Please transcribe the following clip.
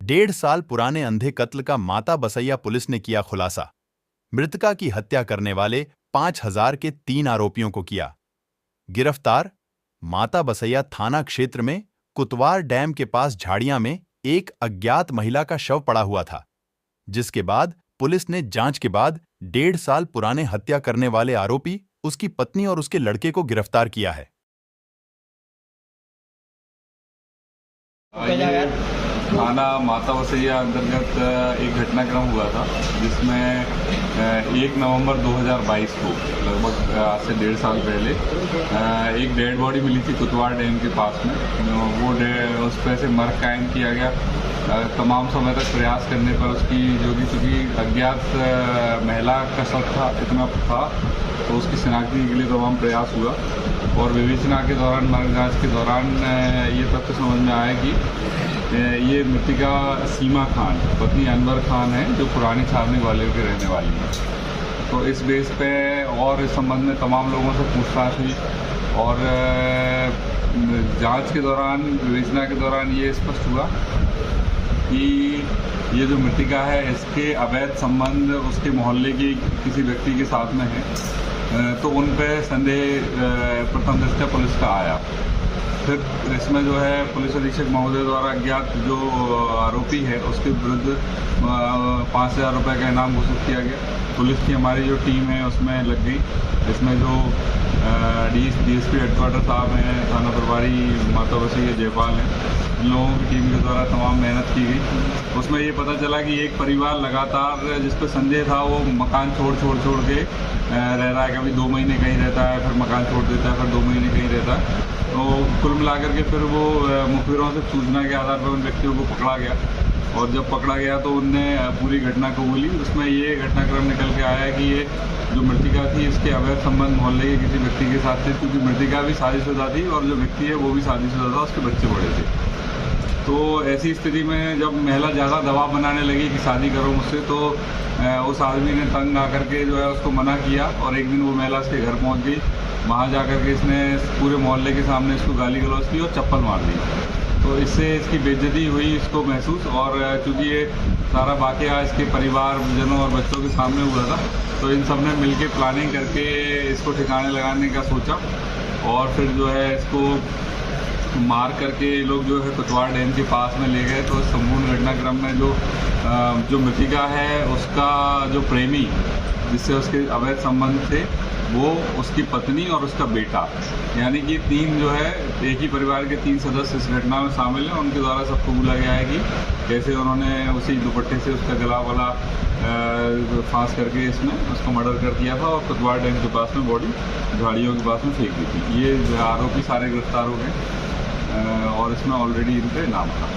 1.5 साल पुराने अंधे कत्ल का माता बसैया पुलिस ने किया खुलासा। मृतका की हत्या करने वाले 5,000 के 3 आरोपियों को किया गिरफ्तार। माता बसैया थाना क्षेत्र में कुतवार डैम के पास झाड़ियां में एक अज्ञात महिला का शव पड़ा हुआ था, जिसके बाद पुलिस ने जांच के बाद 1.5 साल पुराने हत्या करने वाले आरोपी, उसकी पत्नी और उसके लड़के को गिरफ्तार किया है। थाना माता बसैया अंतर्गत एक घटनाक्रम हुआ था, जिसमें 1 नवंबर 2022 को लगभग आज से 1.5 साल पहले एक डेड बॉडी मिली थी कुतवार डैम के पास में। वो उस पर से मर्ग कायम किया गया। तमाम समय तक प्रयास करने पर उसकी जो कि चूँकि अज्ञात महिला का शव था, इतना था, तो उसकी शिनाख्ती के लिए तमाम प्रयास हुआ और विवेचना के दौरान, मर्ग जाँच के दौरान ये तथ्य समझ में आया कि ये मृतिका सीमा खान पत्नी अनवर खान है, जो पुरानी छावनी ग्वालियर के रहने वाली है। तो इस बेस पे और इस संबंध में तमाम लोगों से पूछताछ हुई और जांच के दौरान, विवेचना के दौरान ये स्पष्ट हुआ कि ये जो मृतिका है, इसके अवैध संबंध उसके मोहल्ले की किसी व्यक्ति के साथ में है। तो उन पे संदेह प्रथम दृष्टया पुलिस का आया। फिर इसमें जो है पुलिस अधीक्षक महोदय द्वारा अज्ञात जो आरोपी है, उसके विरुद्ध 5,000 रुपये का इनाम घोषित किया गया। पुलिस की हमारी जो टीम है उसमें लग गई। इसमें जो डीएसपी हेडक्वार्टर साहब हैं, थाना प्रभारी माता बसैया जयपाल हैं, इन लोगों की टीम के द्वारा तमाम मेहनत की गई। उसमें ये पता चला कि एक परिवार लगातार, जिस पर संदेह था, वो मकान छोड़ के रह रहा है। कभी 2 महीने कहीं रहता है, फिर मकान छोड़ देता है, फिर 2 महीने कहीं रहता है। तो कुल मिलाकर के फिर वो मुखबिरों से सूचना के आधार पर उन व्यक्तियों को पकड़ा गया और जब पकड़ा गया तो उनने पूरी घटना कबूली। उसमें ये घटनाक्रम निकल के आया कि ये जो मृतिका थी, इसके अवैध संबंध मोहल्ले के किसी व्यक्ति के साथ थे, क्योंकि मृतिका भी शादीशुदा थी और जो व्यक्ति है वो भी शादीशुदा था, उसके बच्चे बड़े थे। तो ऐसी स्थिति में जब महिला ज़्यादा दबाव बनाने लगी कि शादी करो मुझसे, तो उस आदमी ने तंग आकर के जो है उसको मना किया और एक दिन वो महिला उसके घर पहुंच गई। वहाँ जाकर के इसने पूरे मोहल्ले के सामने इसको गाली गलौज की और चप्पल मार दी। तो इससे इसकी बेइज्जती हुई इसको महसूस, और चूँकि ये सारा वाक़या इसके परिवारजनों और बच्चों के सामने हुआ था, तो इन सब ने मिलकर प्लानिंग करके इसको ठिकाने लगाने का सोचा और फिर जो है इसको मार करके लोग जो है कुतवार डैम के पास में ले गए। तो संपूर्ण घटनाक्रम में जो मृतिका है, उसका जो प्रेमी जिससे उसके अवैध संबंध थे, वो उसकी पत्नी और उसका बेटा, यानी कि 3 जो है एक ही परिवार के 3 सदस्य इस घटना में शामिल हैं। उनके द्वारा सबको बोला गया है कि कैसे उन्होंने उसी दुपट्टे से उसका गला वाला फांस करके इसमें उसको मर्डर कर दिया था और कुतवार डैम के पास में बॉडी झाड़ियों के पास में फेंक दी थी। ये आरोपी सारे गिरफ्तार हो गए और इसमें ऑलरेडी इन पर नाम था।